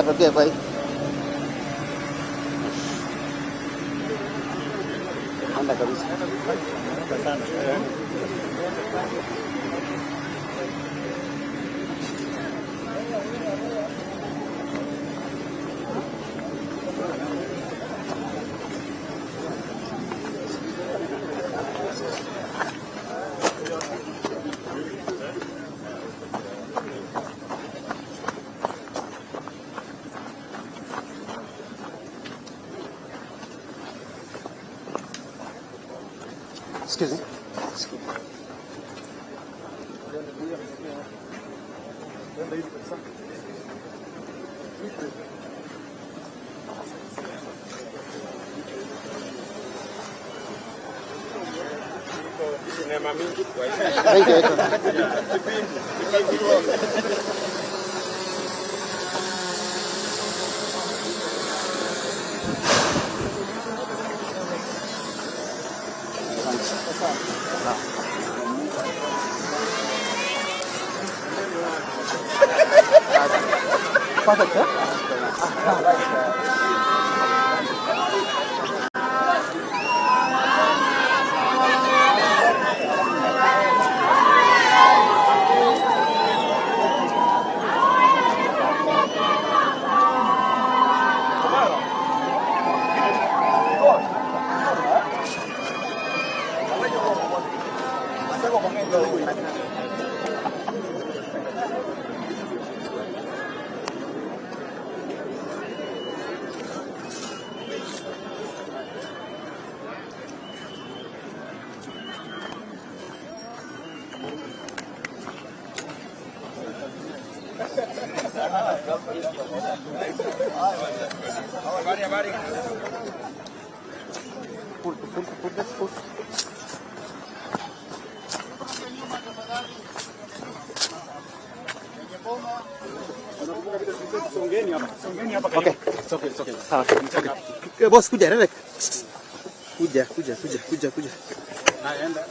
Tokea kwa hii. Anda kabisa. Excuse me. Okay. It's okay. Okay. Boss, kuja haraka. Kuja. Enda.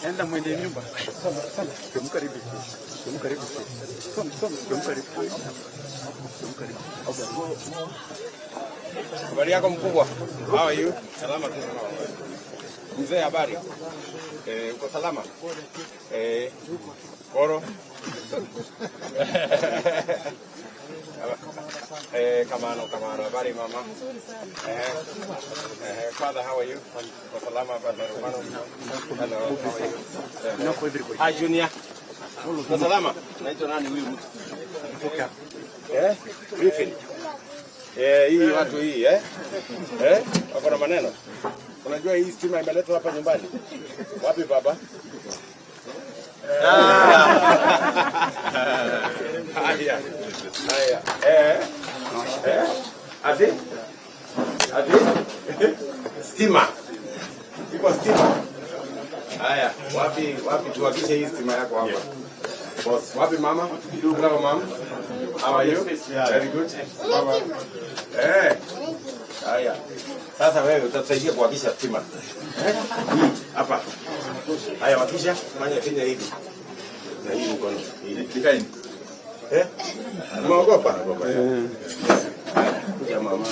Enda mwende nyumba. Karibu. Habari yako mkubwa? How are you? Salama tu. Mzee, habari? Uko salama? Koro. Kamano, habari mama? Father, how are you? Uko salama baba? Hello, how are you? Hi Junior. Uko salama? Naitwa nani huyu mtu? Kutoka. Griffin. Hii watu hii wako na maneno. Unajua hii stima imeletwa hapa nyumbani. Wapi baba? Haya. Ati? Stima. Iko stima. Haya, wapi tuwakishe hii stima yako hapa? Boss, wapi mama? Hello mom. How are you? Very good. Mama. Haya. Sasa wewe utatusaidia kuhakisha stima. Hapa. Haya wakisha, fanya Kenya hivi. Na hii mkono. Nikaini. Umeogopa? Kuja mama.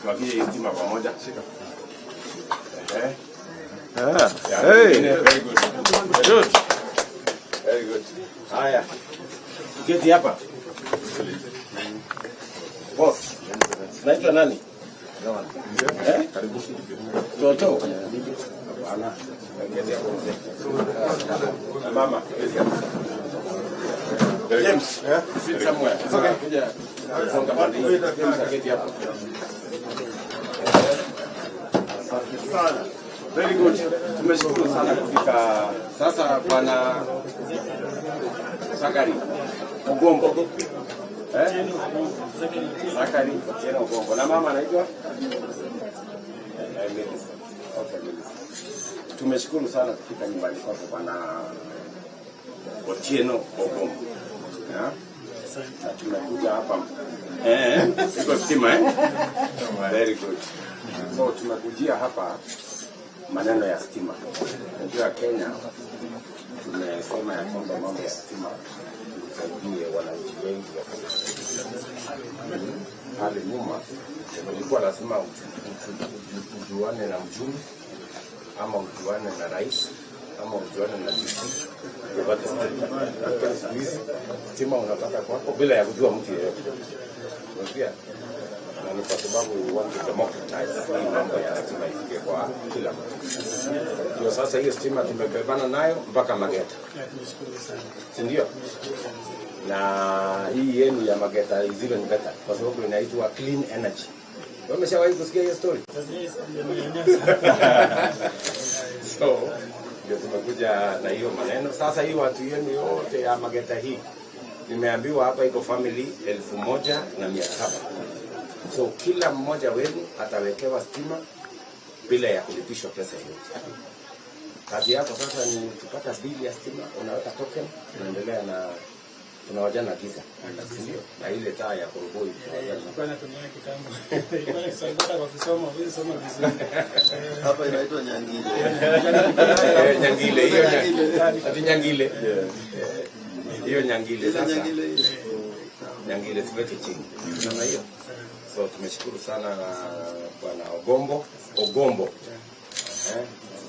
Tuhakishe hii stima pamoja. Shika. Hey. Very good. Very good. Haya. Keti hapa. Boss. Naitwa nani? Karibu. Toto. Hapana. Keti hapo mzee. Mama, keti hapo. James, sit somewhere. It's okay. Kuja. Songa pande. James, keti hapo. Very good. Tumeshukuru sana kufika. Sasa bwana Sakari Ugombo. Sakari tena Ugombo. Na mama anaitwa Melissa. Okay, Melissa. Tumeshukuru sana kufika nyumbani kwako bwana Otieno Ugombo. Tumekuja hapa. Siko stima Very good. So tumekujia hapa maneno ya stima. Unajua Kenya tumesema ya kwamba mambo ya stima tusaidie wananchi wengi wa pale nyuma. Ilikuwa lazima ujuane na mjumbe ama ujuane na rais ama ujuane na DC upate stima unapata kwako bila ya kujua mtu yeyote. Unasikia? Na ni kwa sababu we want to democratize hii mambo ya stima ifike kwa kila mtu. Ndio sasa hiyo stima tumebebana nayo mpaka Mageta. Ndio. Na hii yenu ya Mageta is even better kwa sababu inaitwa clean energy. Wameshawahi kusikia hiyo story? So, ndio tumekuja na hiyo maneno. Sasa hii watu yenu yote ya Mageta hii nimeambiwa hapa iko family 1,700. So kila mmoja wenu atawekewa stima bila ya kulipishwa pesa hiyo. Kazi yako sasa ni kupata bili ya stima, unaweka token, unaendelea na unawajana giza. Ndio. Na ile taa ya koroboi kwa natumia kitambo. Ilikuwa nisaidia kwa kusoma, wewe soma vizuri. Hapa inaitwa nyangile. Nyangile hiyo. Ati nyangile. Hiyo nyangile sasa. Nyangile tuweke chini. Kama hiyo. So tumeshukuru sana bwana Ogombo.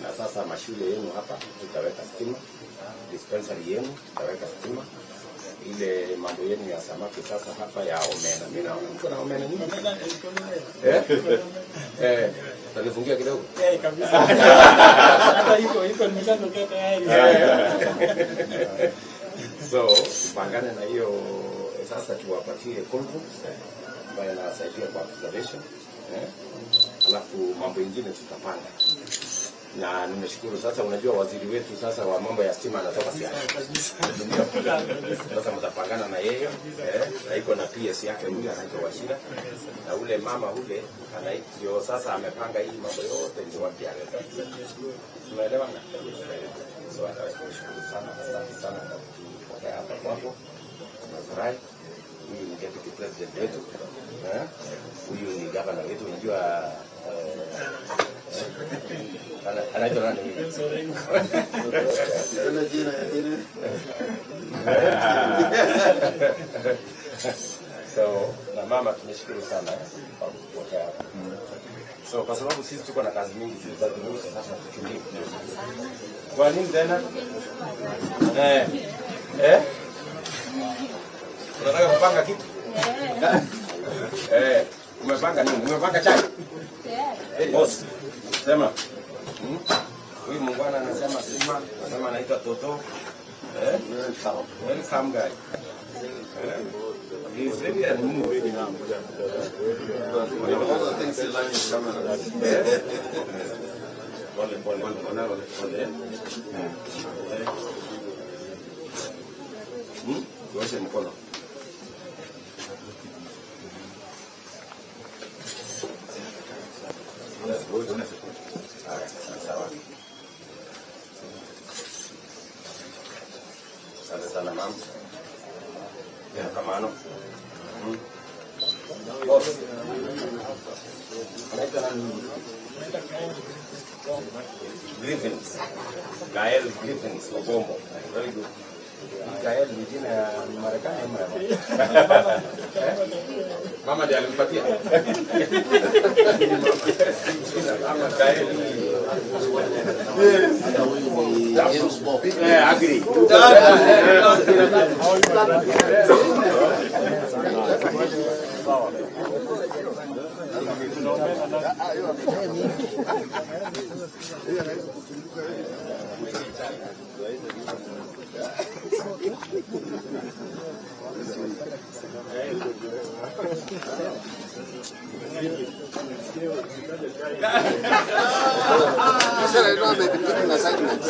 Na sasa mashule yenu hapa tutaweka stima. Dispensary yenu tutaweka stima. Ile mambo yenu ya samaki sasa hapa ya omena. Mimi naona mko na omena nyingi. Tanifungia kidogo. Kabisa. Hata iko nimeshatokea tayari. So, pangane na hiyo sasa tuwapatie conference ambayo inawasaidia kwa observation. Alafu mambo mengine tutapanga. Na nimeshukuru sasa, unajua waziri wetu sasa wa mambo ya stima anatoka Siaya. Sasa mtapangana na yeye, na iko na PS yake yule anaitwa Washira. Na ule mama ule anaitwa sasa amepanga hii mambo yote ndio wapi aleta. Tunaelewa na. So tunashukuru sana sana kwa hapa kwako. Tunafurahi. Huyu ni deputy president wetu. Huyu ni governor wetu, unajua anaitwa nani? So, na mama tunashukuru sana kwa kupokea hapa. So, kwa sababu sisi tuko na kazi mingi za dunia sasa tukimbie. Kwa nini tena? Unataka kupanga kitu? Umepanga nini? Umepanga chai? Boss. Sema. Huyu mungwana anasema sima, anasema anaitwa Toto. Welcome guy. He is very unmoved now. All the things you learn is coming. Pole. Tuoshe mkono. Asante sana mama. Ya kamano. Boss. Anaitwa nani? Griffins. Gael Griffins Ogombo. Very good. Gael ni jina ya Marekani ama mama ndiye alimpatia. Ama Gael. Agree. I said I know they've been giving assignments.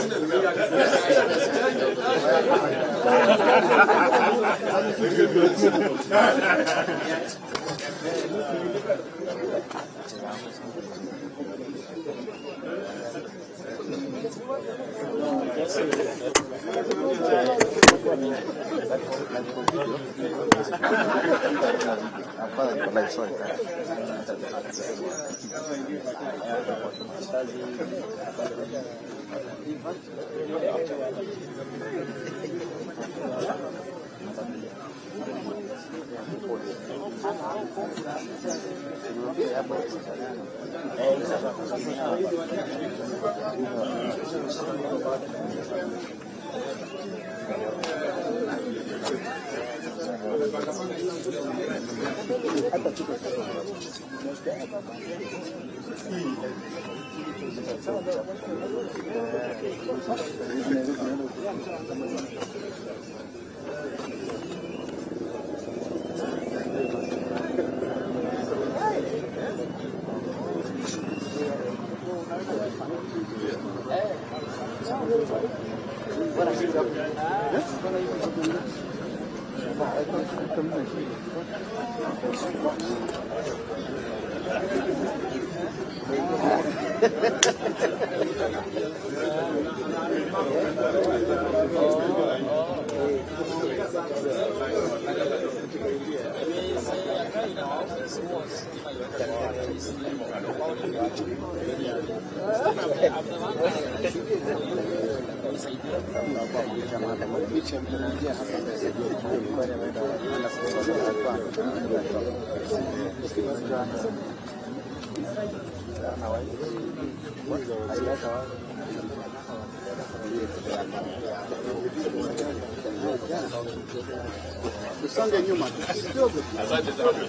Usonge nyuma kidogo. Asante sana.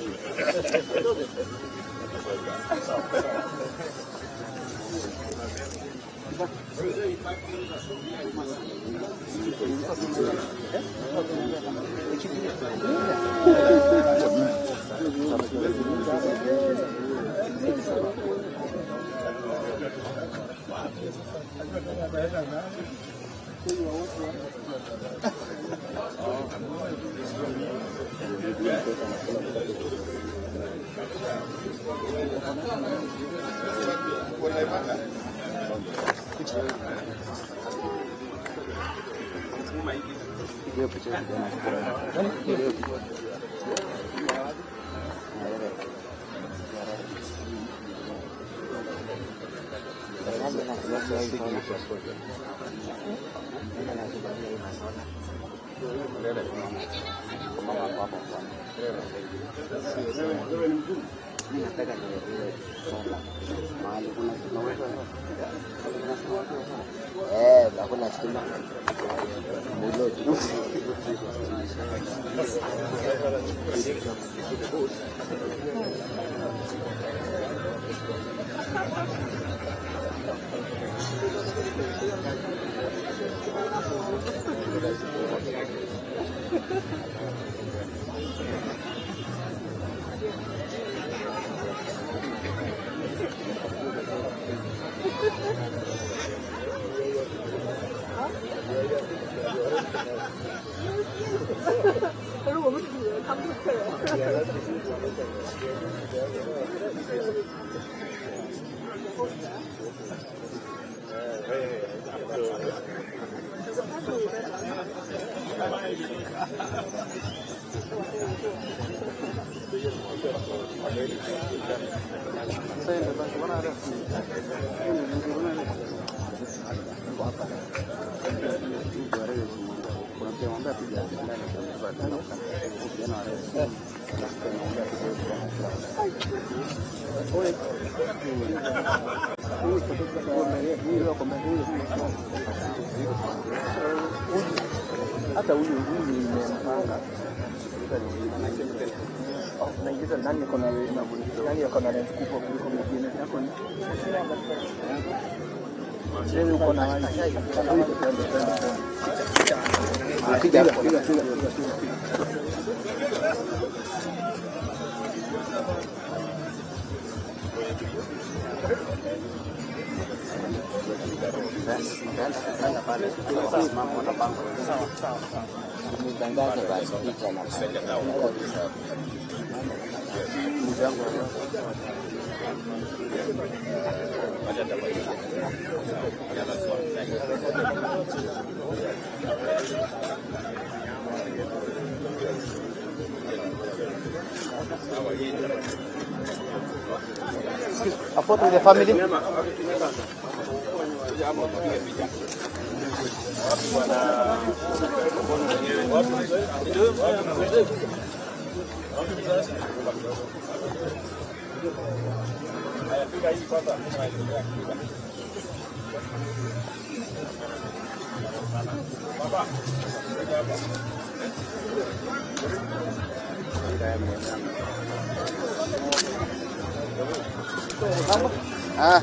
Hakuna stima. Hata huyu nimempanga naingiza ndani yako na lens kubwa kuliko mwingine yako ni sasa uko na wani piga Nenda pale mambo na bango sawa nitangaze basi picha na mjango A photo with the family. Ah.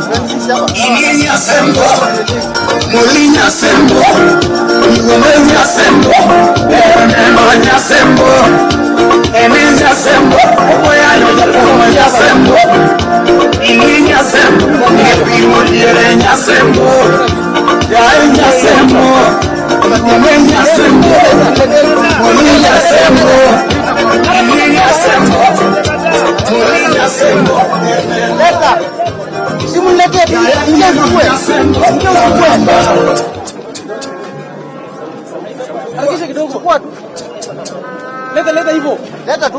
Ininya sembo, Molinya sembo, Ngomenya sembo, Emanya sembo, Eninya sembo, Oyayo Ngomenya sembo, Ininya sembo, Epimo Direnya sembo, Yainya sembo, Ngomenya sembo, Molinya sembo, Ininya sembo, Molinya sembo. Simuleke ingia ukwe. Hakikisha kidogo kwa. Leta hivyo. Leta.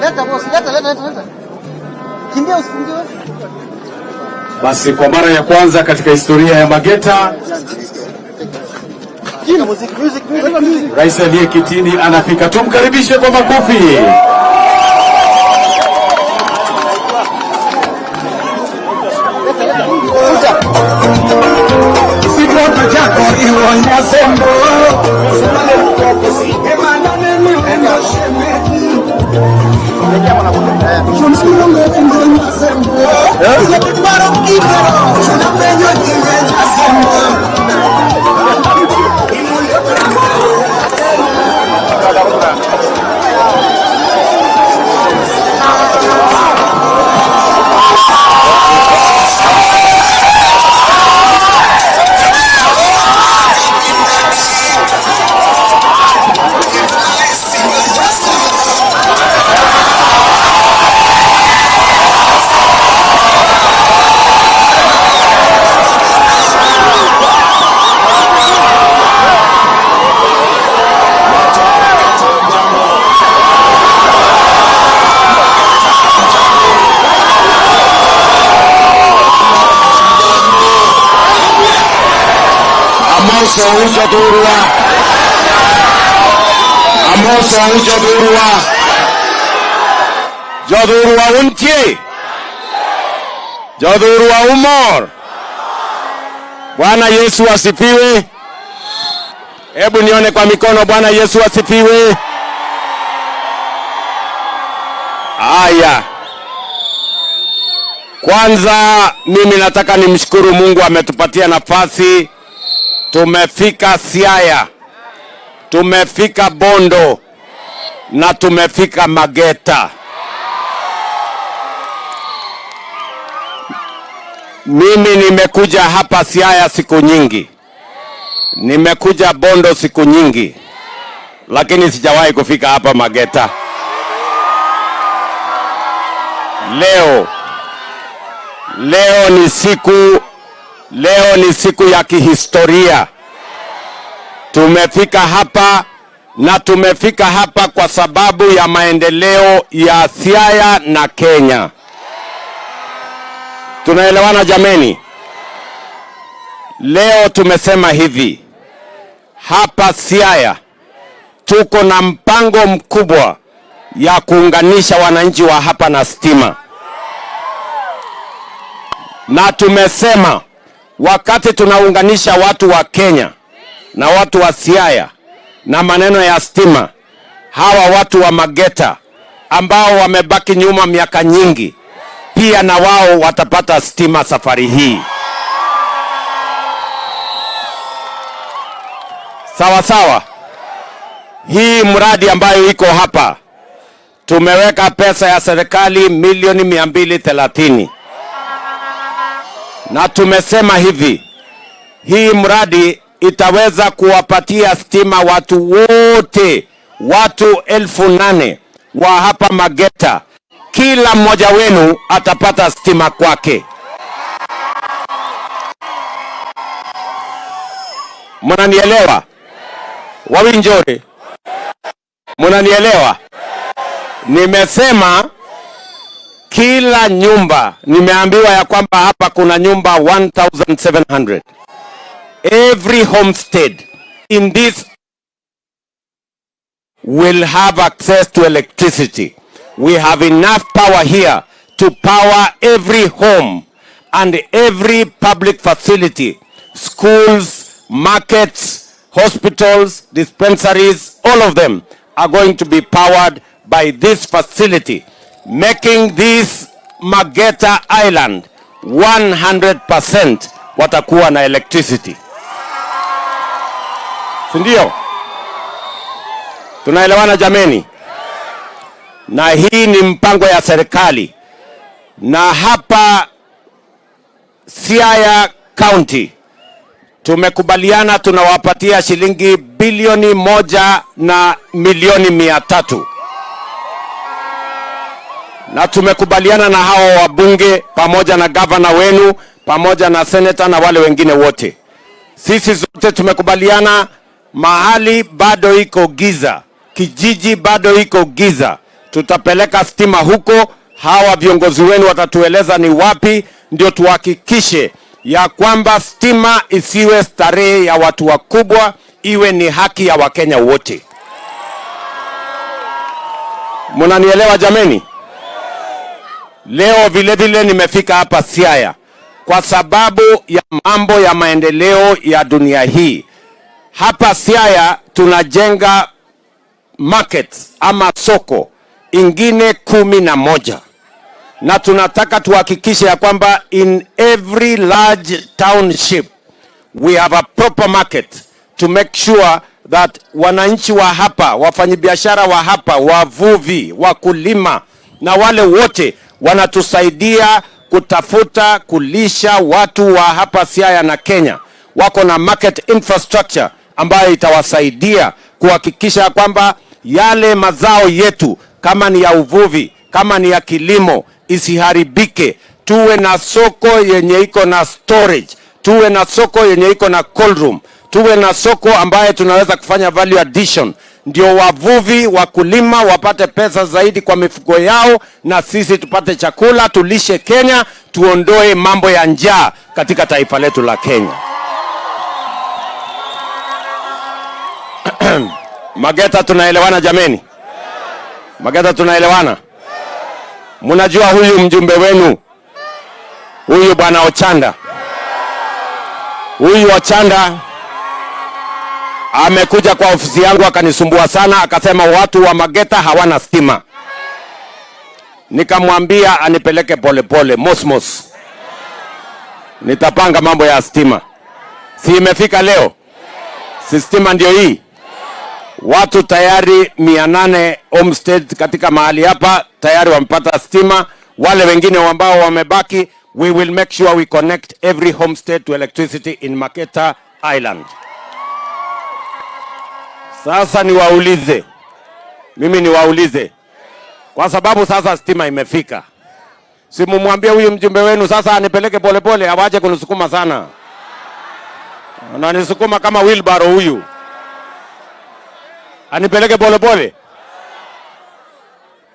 Leta boss, leta. Kimbia usifungiwe. Basi kwa mara ya kwanza katika historia ya Mageta, Music. Rais aliye kitini anafika. Tumkaribishe kwa makofi. Sikota chako iwonya sembo, Amoso Jodurwa untie. Jodurwa umor. Bwana Yesu asifiwe. Hebu nione kwa mikono. Bwana Yesu asifiwe. Aya. Kwanza mimi nataka nimshukuru Mungu ametupatia nafasi. Tumefika Siaya, tumefika Bondo na tumefika Mageta. Mimi nimekuja hapa Siaya siku nyingi, nimekuja Bondo siku nyingi, lakini sijawahi kufika hapa Mageta. Leo ni siku ya kihistoria. Tumefika hapa na tumefika hapa kwa sababu ya maendeleo ya Siaya na Kenya. Tunaelewana jameni? Leo tumesema hivi, hapa Siaya tuko na mpango mkubwa ya kuunganisha wananchi wa hapa na stima. Na tumesema wakati tunaunganisha watu wa Kenya na watu wa Siaya na maneno ya stima, hawa watu wa Mageta ambao wamebaki nyuma miaka nyingi, pia na wao watapata stima safari hii. Sawa. Hii mradi ambayo iko hapa, tumeweka pesa ya serikali milioni 230. Na tumesema hivi, hii mradi itaweza kuwapatia stima watu wote, watu 8,000 wa hapa Mageta. Kila mmoja wenu atapata stima kwake. Mnanielewa? Wawinjore, mnanielewa? Nimesema kila nyumba, nimeambiwa ya kwamba hapa kuna nyumba 1,700. Every homestead in this will have access to electricity. We have enough power here to power every home and every public facility, schools, markets, hospitals, dispensaries, all of them are going to be powered by this facility, making this Mageta Island 100% watakuwa na electricity. Sindio? Tunaelewana jameni? Na hii ni mpango ya serikali. Na hapa Siaya County tumekubaliana tunawapatia shilingi bilioni 1 na milioni 300. Na tumekubaliana na hao wabunge pamoja na gavana wenu pamoja na senator na wale wengine wote. Sisi zote tumekubaliana mahali bado iko giza, kijiji bado iko giza, tutapeleka stima huko. Hawa viongozi wenu watatueleza ni wapi, ndio tuhakikishe ya kwamba stima isiwe starehe ya watu wakubwa, iwe ni haki ya Wakenya wote. Mnanielewa jameni? Leo vile vile nimefika hapa Siaya kwa sababu ya mambo ya maendeleo ya dunia hii. Hapa Siaya tunajenga markets ama soko ingine 11. Na tunataka tuhakikishe ya kwamba in every large township we have a proper market to make sure that wananchi wa hapa, wafanyabiashara wa hapa, wavuvi, wakulima na wale wote wanatusaidia kutafuta kulisha watu wa hapa Siaya na Kenya wako na market infrastructure ambayo itawasaidia kuhakikisha kwamba yale mazao yetu, kama ni ya uvuvi, kama ni ya kilimo, isiharibike. Tuwe na soko yenye iko na storage, tuwe na soko yenye iko na cold room, tuwe na soko ambaye tunaweza kufanya value addition, ndio wavuvi, wakulima wapate pesa zaidi kwa mifugo yao, na sisi tupate chakula, tulishe Kenya, tuondoe mambo ya njaa katika taifa letu la Kenya. Mageta tunaelewana jameni? Mageta tunaelewana? Mnajua huyu mjumbe wenu, huyu bwana Ochanda, huyu Ochanda amekuja kwa ofisi yangu akanisumbua sana, akasema watu wa Mageta hawana stima. Nikamwambia anipeleke polepole, mosmos. Nitapanga mambo ya stima. Si imefika leo? Si stima ndio hii? Watu tayari 800 homestead katika mahali hapa tayari wamepata stima. Wale wengine ambao wamebaki, we will make sure we connect every homestead to electricity in Mageta Island. Sasa niwaulize, mimi niwaulize, kwa sababu sasa stima imefika, si mumwambie huyu mjumbe wenu sasa anipeleke polepole, awache kunisukuma sana. Ananisukuma kama wheelbarrow huyu. Anipeleke polepole.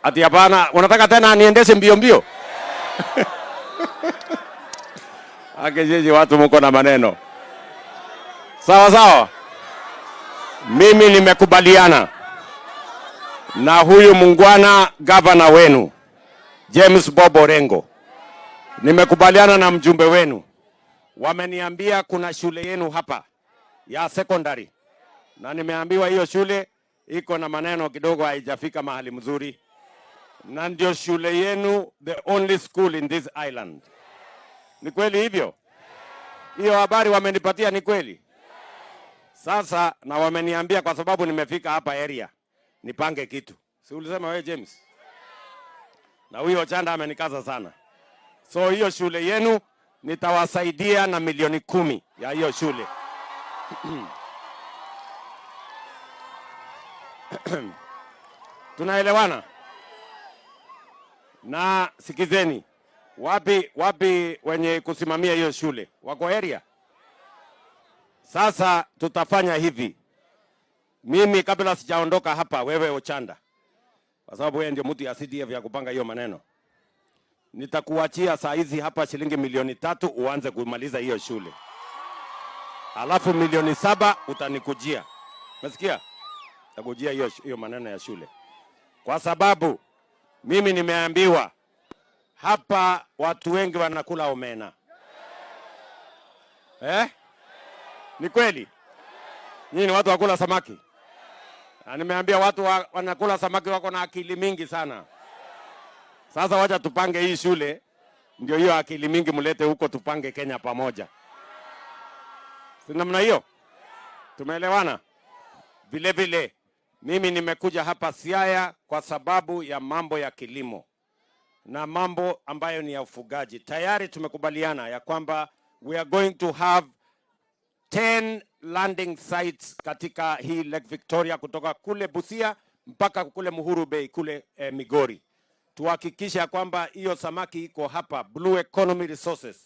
Ati hapana, unataka tena niendeshe mbio mbio? Akejeje watu mko na maneno. Sawa sawa. Mimi nimekubaliana na huyu mungwana gavana wenu James Bob Orengo. Nimekubaliana na mjumbe wenu. Wameniambia kuna shule yenu hapa ya secondary. Na nimeambiwa hiyo shule iko na maneno kidogo, haijafika mahali mzuri. Na ndio shule yenu the only school in this island. Ni kweli hivyo? Hiyo habari wamenipatia ni kweli? Sasa na wameniambia kwa sababu nimefika hapa area nipange kitu. Si ulisema wewe James? Na huyo Ochanda amenikaza sana. So hiyo shule yenu nitawasaidia na milioni 10 ya hiyo shule. Tunaelewana? Na sikizeni, wapi wenye kusimamia hiyo shule? Wako area? Sasa tutafanya hivi. Mimi kabla sijaondoka hapa, wewe Ochanda, kwa sababu wewe ndio mtu ya CDF ya kupanga hiyo maneno, nitakuachia saa hizi hapa shilingi milioni 3 uanze kumaliza hiyo shule. Alafu milioni 7 utanikujia. Umesikia? Nitakujia hiyo maneno ya shule. Kwa sababu mimi nimeambiwa hapa watu wengi wanakula omena. Ni kweli? Nyinyi ni watu wakula samaki? Na nimeambia watu wanakula samaki wako na akili mingi sana. Sasa wacha tupange hii shule, ndio hiyo akili mingi mulete huko, tupange Kenya pamoja. Si namna hiyo? Tumeelewana? Vile vile mimi nimekuja hapa Siaya kwa sababu ya mambo ya kilimo na mambo ambayo ni ya ufugaji. Tayari tumekubaliana ya kwamba we are going to have 10 landing sites katika hii Lake Victoria, kutoka kule Busia mpaka kule Muhuru Bay kule Migori. Tuhakikisha kwamba hiyo samaki iko hapa, Blue Economy Resources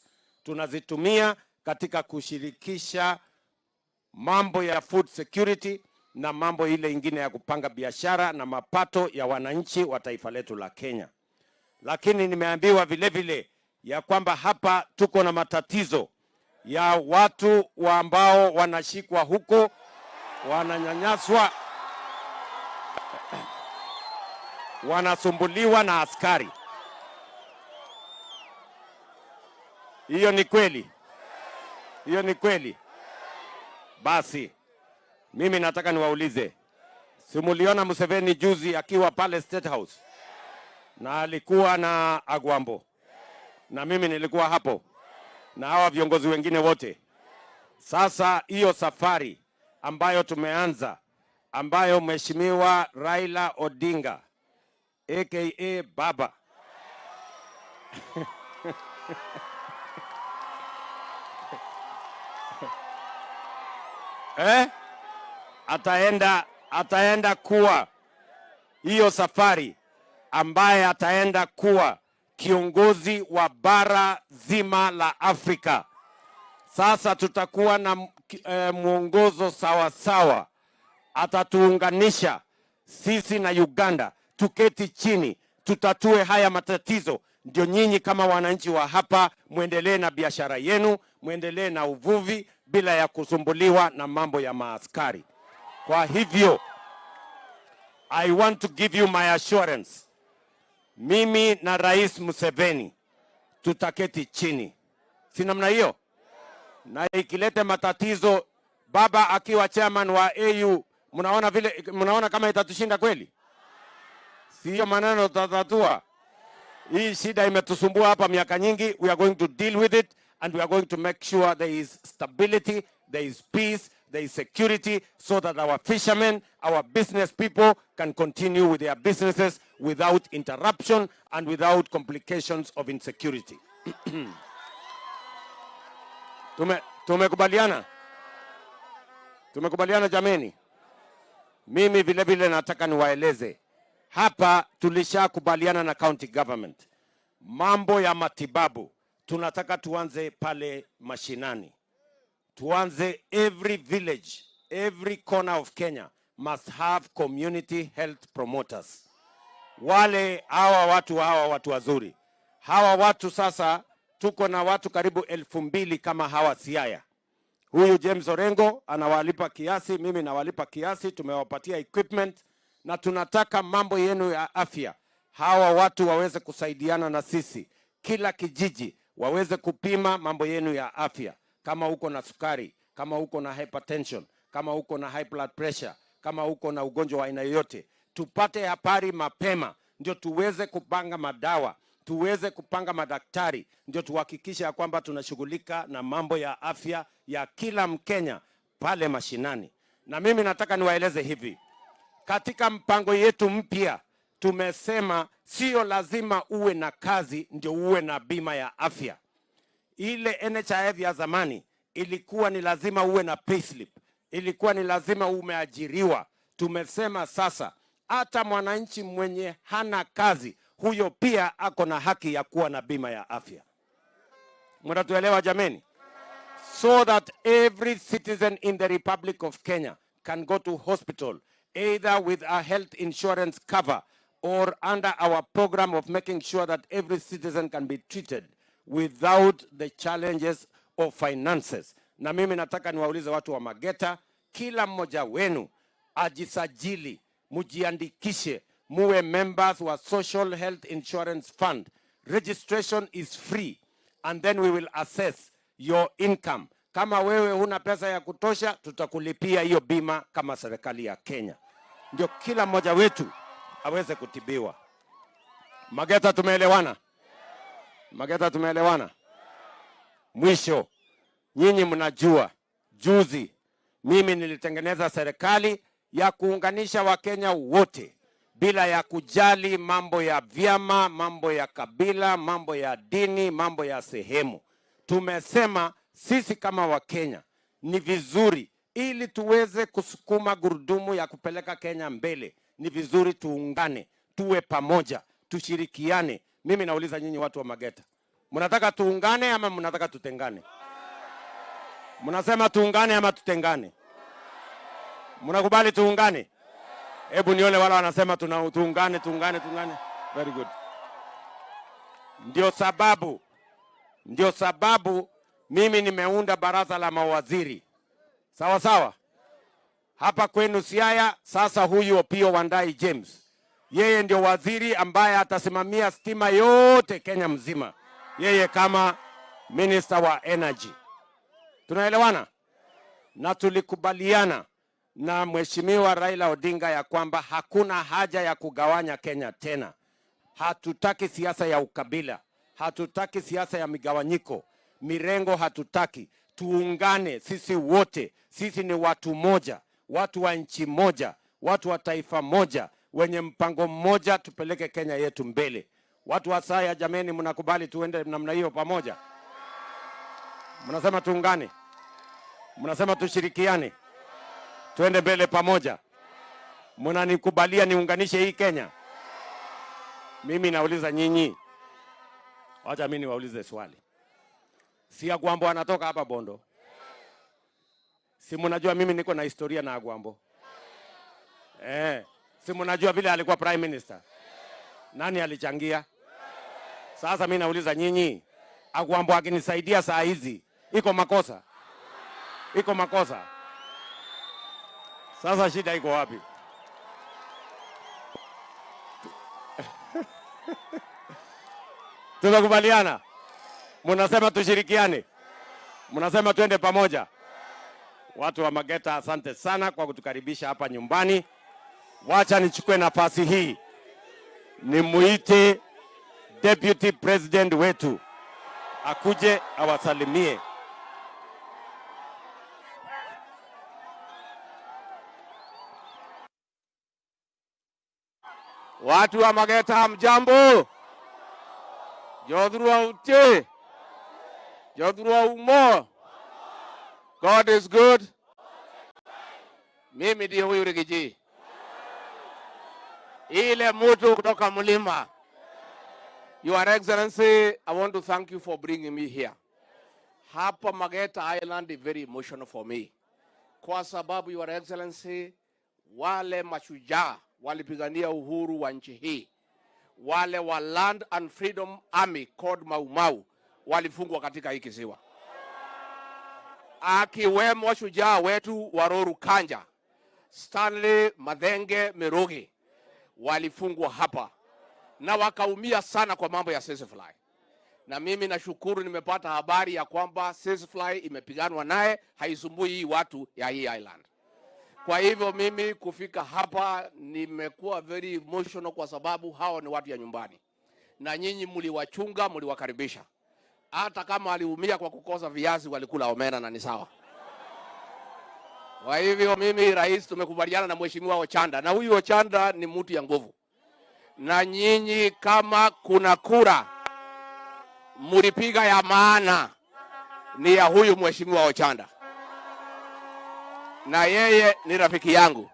tunazitumia katika kushirikisha mambo ya food security na mambo ile ingine ya kupanga biashara na mapato ya wananchi wa taifa letu la Kenya. Lakini nimeambiwa vile vile ya kwamba hapa tuko na matatizo ya watu ambao wanashikwa huko, wananyanyaswa, wanasumbuliwa na askari. Hiyo ni kweli? Hiyo ni kweli? Basi mimi nataka niwaulize, simuliona Museveni juzi akiwa pale State House na alikuwa na Agwambo, na mimi nilikuwa hapo na hawa viongozi wengine wote. Sasa hiyo safari ambayo tumeanza, ambayo Mheshimiwa Raila Odinga aka Baba ataenda kuwa hiyo safari, ambaye ataenda kuwa kiongozi wa bara zima la Afrika. Sasa tutakuwa na mwongozo sawa sawa, atatuunganisha sisi na Uganda, tuketi chini, tutatue haya matatizo, ndio nyinyi kama wananchi wa hapa muendelee na biashara yenu, muendelee na uvuvi bila ya kusumbuliwa na mambo ya maaskari. Kwa hivyo I want to give you my assurance, mimi na Rais Museveni tutaketi chini, si namna hiyo? Na ikilete matatizo, baba akiwa chairman wa AU, mnaona kama itatushinda kweli? Sio maneno tutatatua. Hii shida imetusumbua hapa miaka nyingi. We are going to deal with it and we are going to make sure there is stability, there is peace, there is security, so that our fishermen, our business people can continue with their businesses without interruption and without complications of insecurity. Tumekubaliana? Tumekubaliana jameni? Mimi vile vile nataka niwaeleze, hapa tulishakubaliana na county government. Mambo ya matibabu tunataka tuanze pale mashinani. Tuanze every village, every corner of Kenya must have community health promoters. Hawa watu wazuri. Hawa watu sasa tuko na watu karibu 2,000 kama hawa Siaya. Huyu James Orengo anawalipa kiasi, mimi nawalipa kiasi, tumewapatia equipment, na tunataka mambo yenu ya afya, hawa watu waweze kusaidiana na sisi. Kila kijiji waweze kupima mambo yenu ya afya. Kama uko na sukari, kama uko na hypertension, kama uko na high blood pressure, kama uko na ugonjwa wa aina yoyote, tupate habari mapema, ndio tuweze kupanga madawa, tuweze kupanga madaktari, ndio tuhakikisha kwamba tunashughulika na mambo ya afya ya kila Mkenya pale mashinani. Na mimi nataka niwaeleze hivi, katika mpango yetu mpya tumesema sio lazima uwe na kazi ndio uwe na bima ya afya. Ile NHIF ya zamani ilikuwa ni lazima uwe na payslip, ilikuwa ni lazima umeajiriwa. Tumesema sasa hata mwananchi mwenye hana kazi, huyo pia ako na haki ya kuwa na bima ya afya. Mnatuelewa jameni? So that every citizen in the Republic of Kenya can go to hospital either with a health insurance cover or under our program of making sure that every citizen can be treated without the challenges of finances. Na mimi nataka niwaulize watu wa Mageta, kila mmoja wenu ajisajili, mujiandikishe, muwe members wa Social Health Insurance Fund. Registration is free and then we will assess your income. Kama wewe huna pesa ya kutosha, tutakulipia hiyo bima kama serikali ya Kenya. Ndio kila mmoja wetu aweze kutibiwa. Mageta tumeelewana? Mageta tumeelewana? Mwisho, nyinyi mnajua, juzi mimi nilitengeneza serikali ya kuunganisha Wakenya wote bila ya kujali mambo ya vyama, mambo ya kabila, mambo ya dini, mambo ya sehemu. Tumesema sisi kama Wakenya ni vizuri, ili tuweze kusukuma gurudumu ya kupeleka Kenya mbele, ni vizuri tuungane, tuwe pamoja, tushirikiane. Mimi nauliza nyinyi watu wa Mageta, mnataka tuungane ama mnataka tutengane? Mnasema tuungane ama tutengane? Mnakubali tuungane? Hebu nione wala wanasema tuungane. Very good. Ndio sababu mimi nimeunda baraza la mawaziri. Sawa sawa? Hapa kwenu Siaya, sasa huyu Opiyo Wandayi James, yeye ndio waziri ambaye atasimamia stima yote Kenya mzima, yeye kama minister wa energy. Tunaelewana? Na tulikubaliana na Mheshimiwa Raila Odinga ya kwamba hakuna haja ya kugawanya Kenya tena. Hatutaki siasa ya ukabila, hatutaki siasa ya migawanyiko, mirengo hatutaki. Tuungane sisi wote, sisi ni watu moja, watu wa nchi moja, watu wa taifa moja, wenye mpango mmoja, tupeleke Kenya yetu mbele. Watu wa Siaya jameni, mnakubali tuende namna hiyo pamoja? Mnasema tuungane? Mnasema tushirikiane? Tuende mbele pamoja? Mnanikubalia niunganishe hii Kenya? Mimi nauliza nyinyi, wacha mimi niwaulize swali. Si Agwambo anatoka hapa Bondo? Si mnajua mimi niko na historia na Agwambo? Si mnajua vile alikuwa prime minister? Nani alichangia? Sasa mimi nauliza nyinyi, Agwambo akinisaidia saa hizi, iko makosa? Iko makosa? Sasa shida iko wapi? Tunakubaliana? Mnasema tushirikiane? Mnasema tuende pamoja? Watu wa Mageta, asante sana kwa kutukaribisha hapa nyumbani. Wacha nichukue nafasi hii nimuite Deputy President wetu akuje awasalimie. Watu wa Mageta mjambo? Jodhurwa uche? Jodhurwa umo? God is good. Mimi ndiye huyu Rigiji. Ile mtu kutoka mlima. Your Excellency, I want to thank you for bringing me here. Hapa Mageta Island is very emotional for me. Kwa sababu Your Excellency, wale mashujaa walipigania uhuru wa nchi hii, wale wa Land and Freedom Army called Mau Mau, walifungwa katika hii kisiwa. Akiwemo shujaa wetu Waroru Kanja, Stanley Madhenge Mirugi, walifungwa hapa na wakaumia sana kwa mambo ya Sisfly. Na mimi nashukuru nimepata habari ya kwamba Sisfly imepiganwa naye, haisumbui hii watu ya hii island. Kwa hivyo mimi kufika hapa nimekuwa very emotional kwa sababu hao ni watu ya nyumbani. Na nyinyi mliwachunga, mliwakaribisha. Hata kama aliumia kwa kukosa viazi, walikula omena na ni sawa. Kwa hivyo mimi rais tumekubaliana na Mheshimiwa Ochanda, na huyu Ochanda ni mtu ya nguvu. Na nyinyi kama kuna kura mlipiga ya maana, ni ya huyu mheshimiwa Ochanda, na yeye ni rafiki yangu,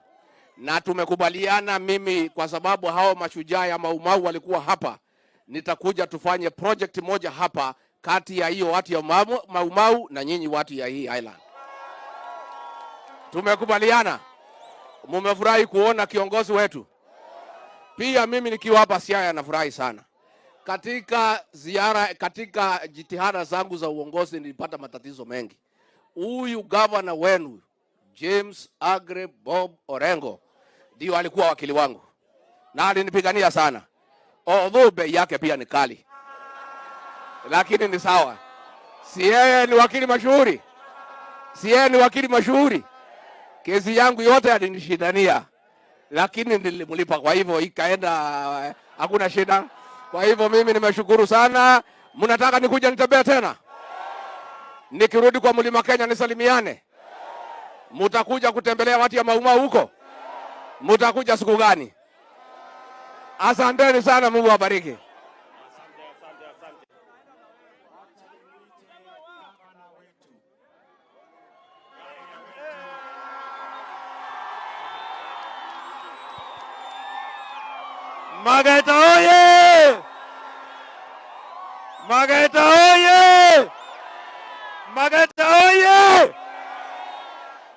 na tumekubaliana mimi, kwa sababu hao mashujaa ya Mau Mau walikuwa hapa, nitakuja tufanye project moja hapa kati ya hiyo watu ya Mau Mau na nyinyi watu ya hii island. Tumekubaliana. Mumefurahi kuona kiongozi wetu. Pia mimi nikiwa hapa Siaya nafurahi sana. Katika jitihada zangu za uongozi nilipata matatizo mengi. Huyu governor wenu James Agre Bob Orengo ndio alikuwa wakili wangu, na alinipigania sana. Although bei yake pia ni kali, lakini ni sawa. Si yeye ni wakili mashuhuri? Si yeye ni wakili mashuhuri? Kesi yangu yote alinishindania, lakini nilimlipa, kwa hivyo ikaenda, hakuna shida. Kwa hivyo mimi nimeshukuru sana. Mnataka nikuja nitembee tena? Nikirudi kwa Mlima Kenya nisalimiane? Mutakuja kutembelea watu ya Mau Mau huko? Mutakuja siku gani? Asanteni sana, Mungu awabariki. Mageta oye! Mageta oye! Mageta oye!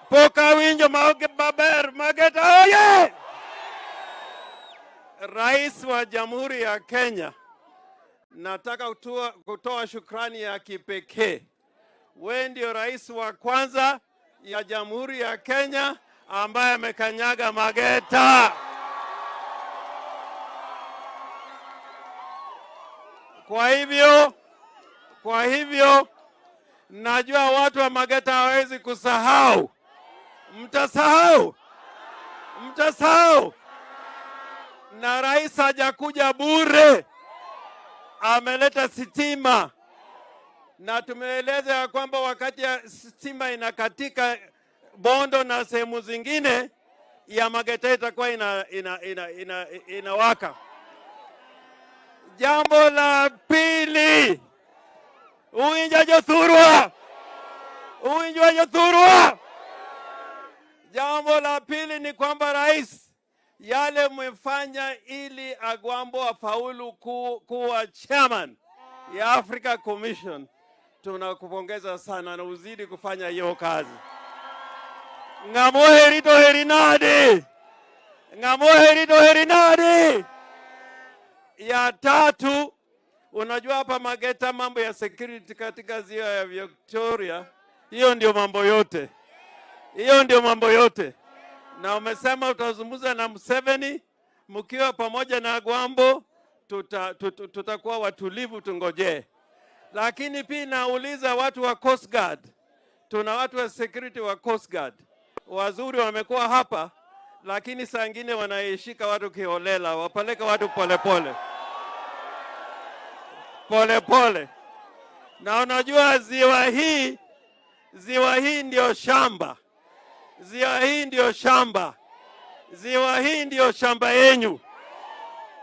Poka winjo maoge baber. Mageta oye! Rais wa Jamhuri ya Kenya, nataka kutoa shukrani ya kipekee. Wewe ndio rais wa kwanza ya Jamhuri ya Kenya ambaye amekanyaga Mageta. Kwa hivyo najua watu wa Mageta hawezi kusahau. Mtasahau. Na rais hajakuja bure, ameleta sitima, na tumeeleza ya kwamba wakati ya sitima inakatika Bondo na sehemu zingine ya Mageta itakuwa inawaka. Jambo la pili, jambo la pili ni kwamba rais, yale mmefanya ili Agwambo afaulu kuwa chairman ya Africa Commission, tunakupongeza sana na uzidi kufanya hiyo kazi. Ngamoherito herinadi. Ya tatu, unajua hapa Mageta mambo ya security katika ziwa ya Victoria, hiyo ndio mambo yote. Na umesema utazungumza na Museveni, mkiwa pamoja na Agwambo, tutakuwa watulivu, tungoje. Lakini pia nauliza watu wa Coast Guard, tuna watu wa security wa Coast Guard wazuri wamekuwa hapa, lakini saa nyingine wanaishika watu kiholela, wapeleka watu polepole. Na unajua ziwa hii ndio shamba. Ziwa hii ndio shamba yenyu.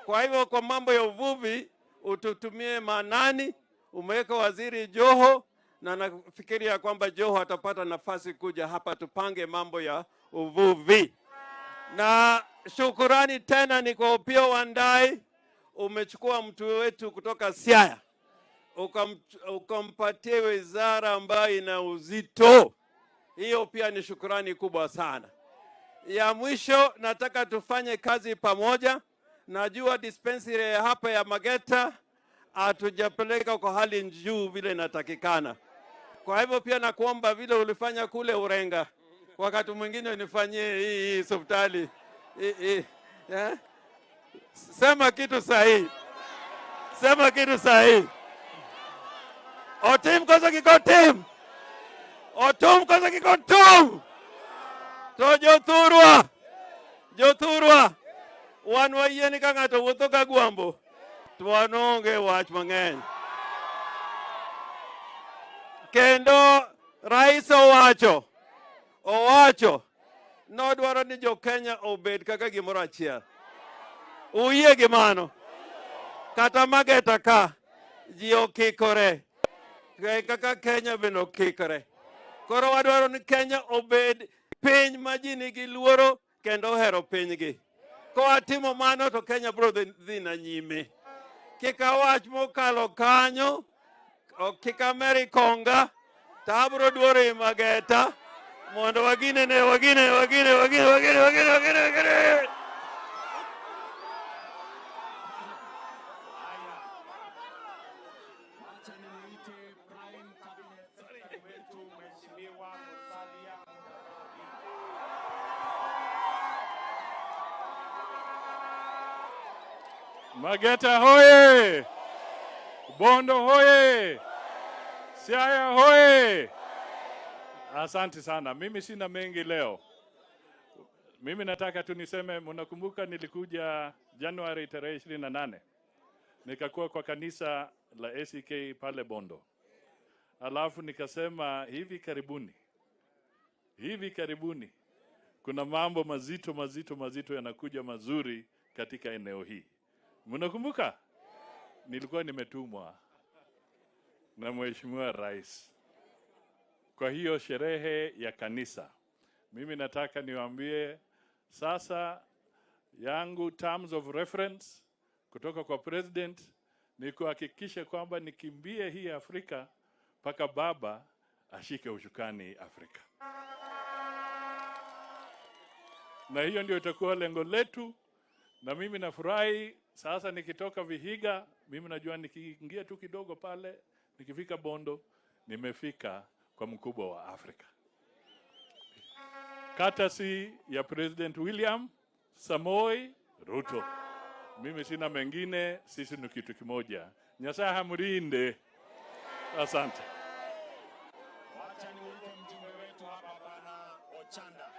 Kwa hivyo kwa mambo ya uvuvi ututumie manani, umeweka waziri Joho, na nafikiria kwamba Joho atapata nafasi kuja hapa tupange mambo ya uvuvi. Na shukurani tena ni kwa Opiyo Wandayi, umechukua mtu wetu kutoka Siaya ukampatia wizara ambayo ina uzito. Hiyo pia ni shukurani kubwa sana. Ya mwisho, nataka tufanye kazi pamoja. Najua dispensary hapa ya Mageta hatujapeleka kwa hali njuu vile inatakikana. Kwa hivyo pia nakuomba vile ulifanya kule Urenga, wakati mwingine unifanyie hii hospitali. Yeah? Sema kitu sahihi. Otim kosa kikotim. Otum kosa kikotum. To jothurwa. Wan wayie ka ng'ato wuotho ka Agwambo, to wanonge wach mang'eny. Kendo rais owacho nodwaro ni jo Kenya obed kaka gimoro achiel. Uyie gi mano? Kata Mageta ka ji okikore. kaka Kenya beno kikre. Koro wadwaro ni Kenya obed piny ma ji nigi luoro kendo ohero pinygi. Kowatimo mano to Kenya bro dhi na nyime. Kik awach mokalo kanyo, kik ameri konga, to abro duoro i Mageta mondo wagine. Mageta hoye! Bondo hoye! Siaya hoye! Asante sana. Mimi sina mengi leo. Mimi nataka tu niseme, mnakumbuka nilikuja Januari tarehe 28. Nikakuwa kwa kanisa la ACK pale Bondo. Alafu nikasema hivi karibuni kuna mambo mazito yanakuja mazuri katika eneo hii. Mnakumbuka? Nilikuwa nimetumwa na Mheshimiwa Rais kwa hiyo sherehe ya kanisa. Mimi nataka niwaambie sasa yangu terms of reference kutoka kwa president ni kuhakikisha kwamba nikimbie hii Afrika paka baba ashike ushukani Afrika. Na hiyo ndio itakuwa lengo letu, na mimi nafurahi sasa nikitoka Vihiga, mimi najua nikiingia tu kidogo pale, nikifika Bondo, nimefika kwa mkubwa wa Afrika. Courtesy ya President William Samoei Ruto. Mimi sina mengine, sisi ni kitu kimoja. Nyasaye hamurinde. Asante. Wacha niweke mjumbe wetu hapa Bwana Ochanda.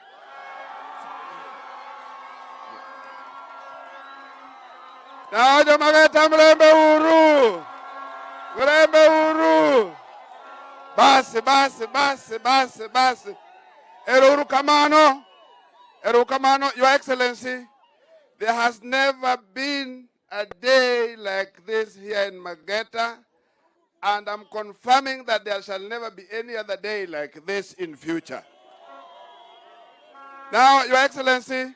Naojo Mageta mlembe uru. Basi. Eru kamano, Your Excellency, there has never been a day like this here in Mageta, and I'm confirming that there shall never be any other day like this in future. Now, Your Excellency,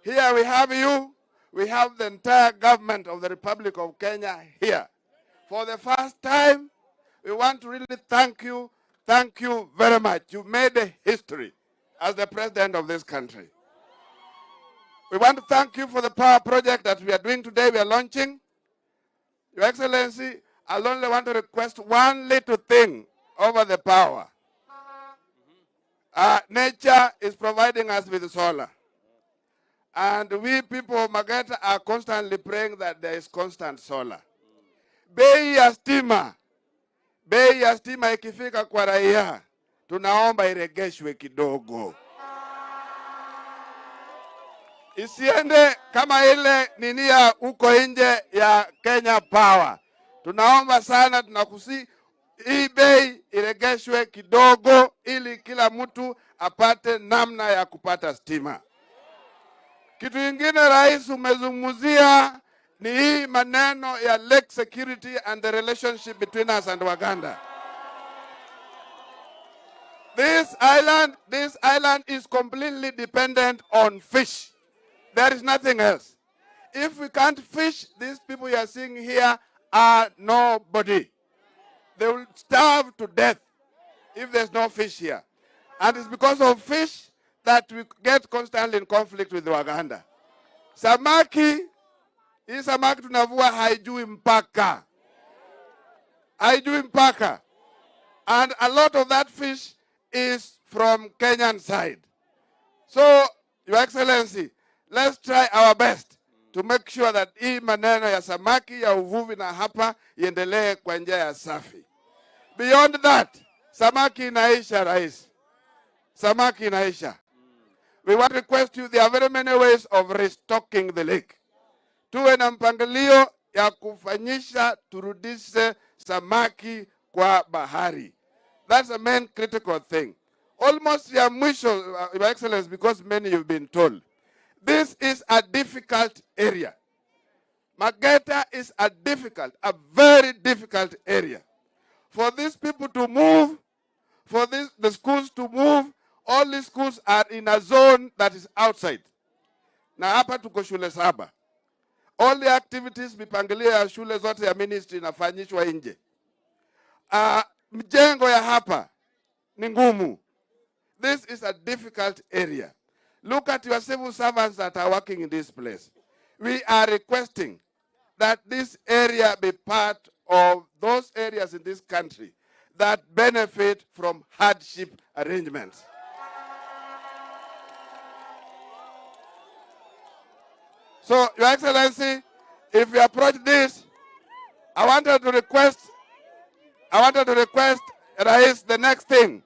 here we have you. We have the entire government of the Republic of Kenya here. For the first time, we want to really thank you. Thank you very much. You made a history as the president of this country. We want to thank you for the power project that we are doing today, we are launching. Your Excellency, I only want to request one little thing over the power. Nature is providing us with solar. And we people of Mageta are constantly praying that there is constant solar. Bei ya stima ikifika kwa raia, tunaomba iregeshwe kidogo. Isiende kama ile nini ya uko nje ya Kenya Power. Tunaomba sana, tunakusi hii bei iregeshwe kidogo ili kila mtu apate namna ya kupata stima. Kitu kingine rais umezungumzia ni hii maneno ya lake security and the relationship between us and Uganda. This island is completely dependent on fish. There is nothing else. If we can't fish, these people you are seeing here are nobody. They will starve to death if there's no fish here. And it's because of fish that we get constantly in conflict with Uganda. Samaki, hii samaki tunavua haijui mpaka. Haijui mpaka. And a lot of that fish is from Kenyan side. So, Your Excellency, let's try our best to make sure that hii maneno ya samaki ya uvuvi na hapa iendelee kwa njia ya safi. Beyond that, samaki inaisha, rais. Samaki inaisha. We want to request you, there are very many ways of restocking the lake. Tuwe na mpangilio ya kufanyisha turudishe samaki kwa bahari. That's the main critical thing. Almost ya mwisho, Your Excellency, because many you've been told. This is a difficult area. Mageta is a very difficult area. For these people to move, for the schools to move, all these schools are in a zone that is outside. Na hapa tuko shule 7. All the activities, mipangilio ya shule zote ya ministry inafanyishwa nje. Mjengo ya hapa ni ngumu. This is a difficult area. Look at your civil servants that are working in this place. We are requesting that this area be part of those areas in this country that benefit from hardship arrangements. So, Your Excellency, if you approach this, I wanted to request Rais, the next thing.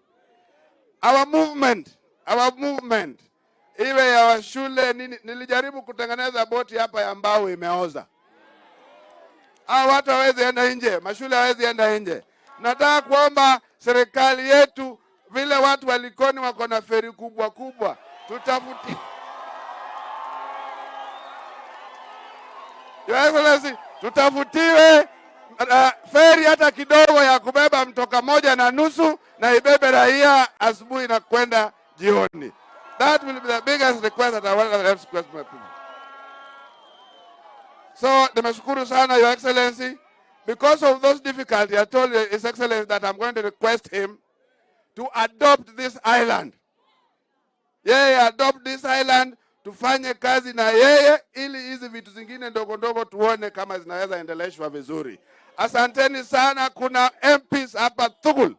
Our movement, iwe ya shule, nilijaribu kutengeneza boti hapa ya mbao imeoza. Hao watu hawezi enda nje, mashule hawezi enda nje. Nataka kuomba serikali yetu, vile watu wa Likoni wako na feri kubwa kubwa, tutafuti. Your Excellency, tutafutiwe feri hata kidogo ya kubeba mtoka 1.5 na ibebe raia asubuhi na kwenda jioni. That will be the biggest request that I want to request my people. So, nimeshukuru sana, Your Excellency. Because of those difficulties, I told His Excellency that I'm going to request him to adopt this island. Yeye adopt this island, tufanye kazi na yeye, ili hizi vitu zingine ndogo ndogo tuone kama zinaweza endeleshwa vizuri. Asanteni sana, kuna MPs hapa Tugul.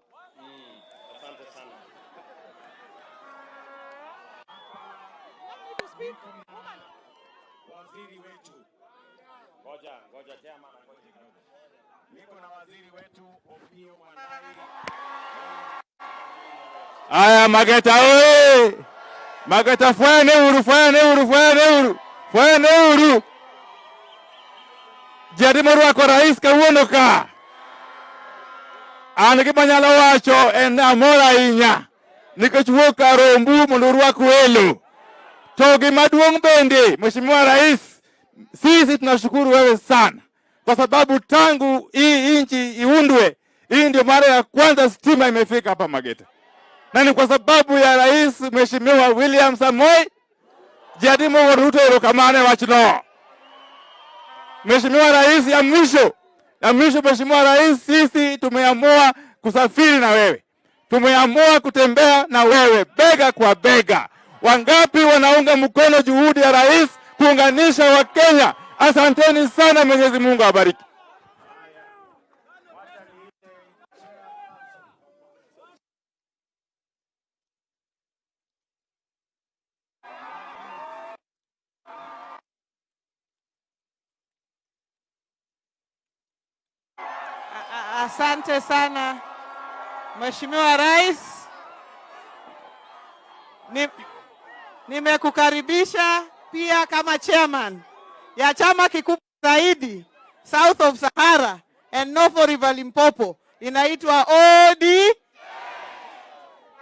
Waziri wetu. Ngoja chairman ngoja kidogo. Niko na waziri wetu Opiyo Wandayi. Aya Mageta oye. Mageta fwane uru. Jadi morwa ko rais kawuono ka. An gi manyalo wacho en amora inya. Nikech wuok Rombu mondo rwako welo. To gima duong' bende, Mheshimiwa Rais, sisi tunashukuru wewe sana. Kwa sababu tangu hii nchi iundwe, hii ndio mara ya kwanza stima imefika hapa Mageta. Na ni kwa sababu ya Rais Mheshimiwa William Samoei Jadimo Ruto erokamane wachno. Mheshimiwa Rais, ya mwisho Mheshimiwa Rais, sisi tumeamua kusafiri na wewe. Tumeamua kutembea na wewe bega kwa bega. Wangapi wanaunga mkono juhudi ya Rais kuunganisha Wakenya? Asanteni sana, Mwenyezi Mungu awabariki. Asante sana Mheshimiwa Rais. Nimekukaribisha pia kama chairman ya chama kikubwa zaidi South of Sahara and North River Limpopo, inaitwa ODM.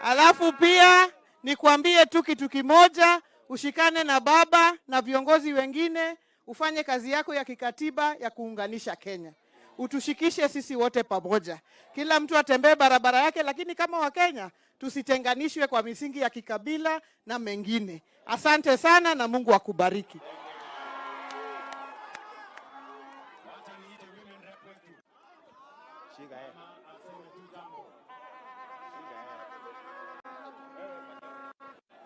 Alafu pia nikuambie tu kitu kimoja, ushikane na baba na viongozi wengine, ufanye kazi yako ya kikatiba ya kuunganisha Kenya. Utushikishe sisi wote pamoja. Kila mtu atembee barabara yake, lakini kama Wakenya tusitenganishwe kwa misingi ya kikabila na mengine. Asante sana na Mungu akubariki.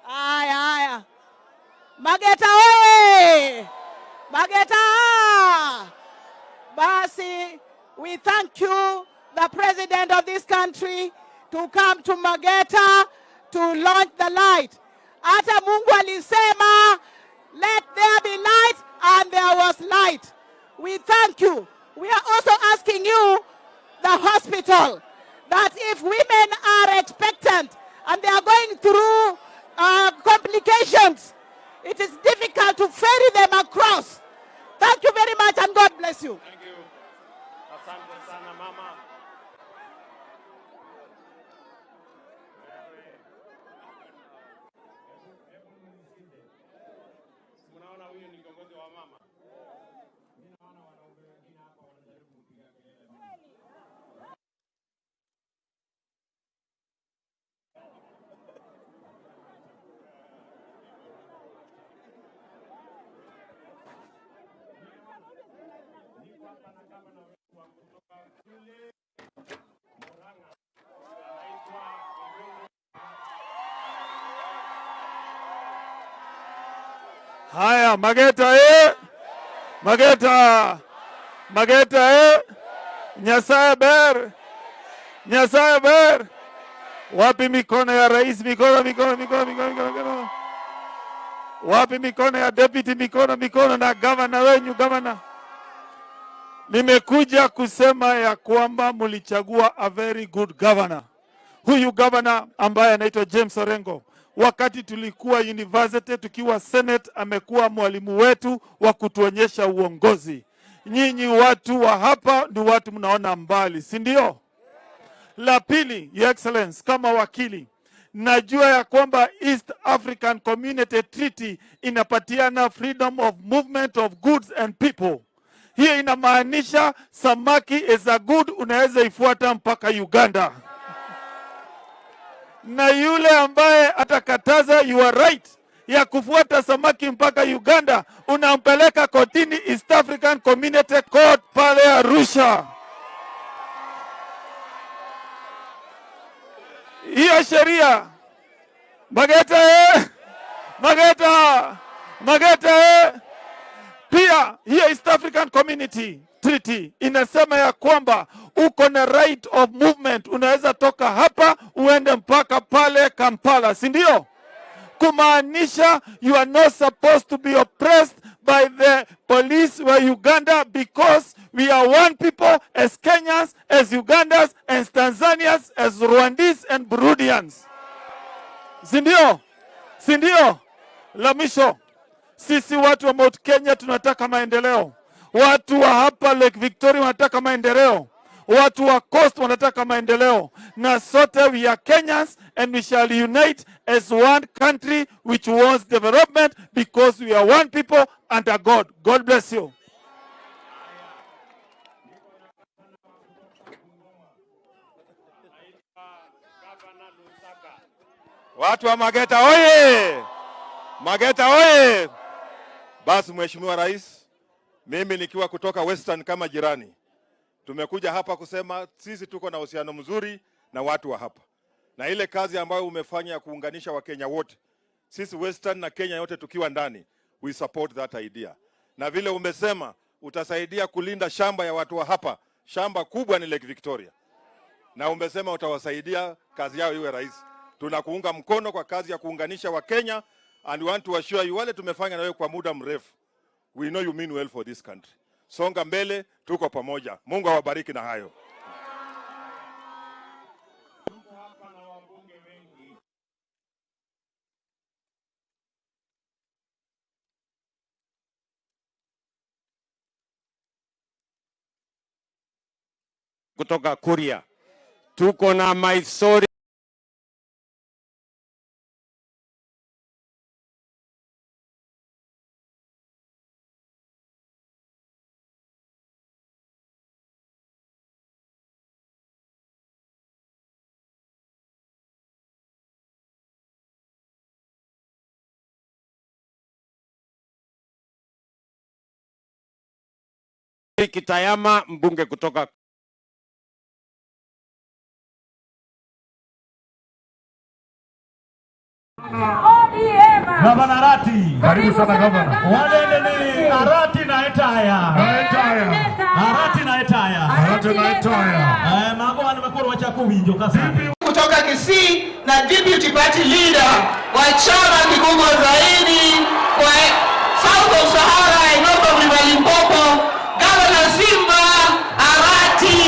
Aya. Mageta oye! Mageta! Basi, we thank you, the President of this country, to come to Mageta to launch the light. Ata Mungu alisema, let there be light, and there was light. We thank you. We are also asking you, the hospital, that if women are expectant and they are going through complications, it is difficult to ferry them across. Thank you very much, and God bless you. Thank you. Asante sana mama. Unaona huyu ni kiongozi wa mama. Haya, Mageta Mageta. Mageta Nyasaye ber. Nyasaye ber. Wapi mikono ya rais? Mikono. Wapi mikono ya deputy? Mikono na governor wenyu, governor. Nimekuja kusema ya kwamba mulichagua a very good governor. Huyu governor ambaye anaitwa James Orengo, wakati tulikuwa university, tukiwa senate, amekuwa mwalimu wetu wa kutuonyesha uongozi. Nyinyi watu wa hapa ni watu mnaona mbali, si ndio? La pili, Your Excellence, kama wakili, najua ya kwamba East African Community Treaty inapatiana freedom of movement of goods and people. Hiyo inamaanisha samaki is a good, unaweza ifuata mpaka Uganda. Na yule ambaye atakataza your right ya kufuata samaki mpaka Uganda, unampeleka kotini East African Community Court pale Arusha. Hiyo sheria Mageta pia hiyo East African Community Treaty inasema ya kwamba uko na right of movement, unaweza toka hapa uende mpaka pale Kampala, si ndio? Kumaanisha you are not supposed to be oppressed by the police wa Uganda, because we are one people as Kenyans, as Ugandans, as Tanzanians, as Rwandese and Burundians. Si ndio? La mwisho, sisi watu wa Mount Kenya tunataka maendeleo. Watu wa hapa Lake Victoria wanataka maendeleo. Watu wa Coast wanataka maendeleo. Na sote we are Kenyans and we shall unite as one country which wants development, because we are one people under God. God bless you. Watu wa Mageta oye! Mageta oye! Basi Mheshimiwa Rais, mimi nikiwa kutoka Western kama jirani, tumekuja hapa kusema sisi tuko na uhusiano mzuri na watu wa hapa. Na ile kazi ambayo umefanya ya kuunganisha Wakenya wote, sisi Western na Kenya yote tukiwa ndani, we support that idea. Na vile umesema utasaidia kulinda shamba ya watu wa hapa, shamba kubwa ni Lake Victoria. Na umesema utawasaidia kazi yao iwe rahisi. Tunakuunga mkono kwa kazi ya kuunganisha Wakenya, and we want to assure you wale tumefanya na wewe kwa muda mrefu, we know you mean well for this country. Songa mbele, tuko pamoja. Mungu awabariki na hayo. Kutoka Kuria, tuko na Maisori Kitayama, mbunge kutoka Gavana Arati. Karibu sana gavana. Wale ni Arati na Etaya. Arati na Etaya. Mambo nimekuwa wacha kuwinjo kasana. Kutoka Kisii na deputy party leader wa chama kikubwa zaidi kwa South of Sahara, North of River Limpopo, Gavana Simba Arati.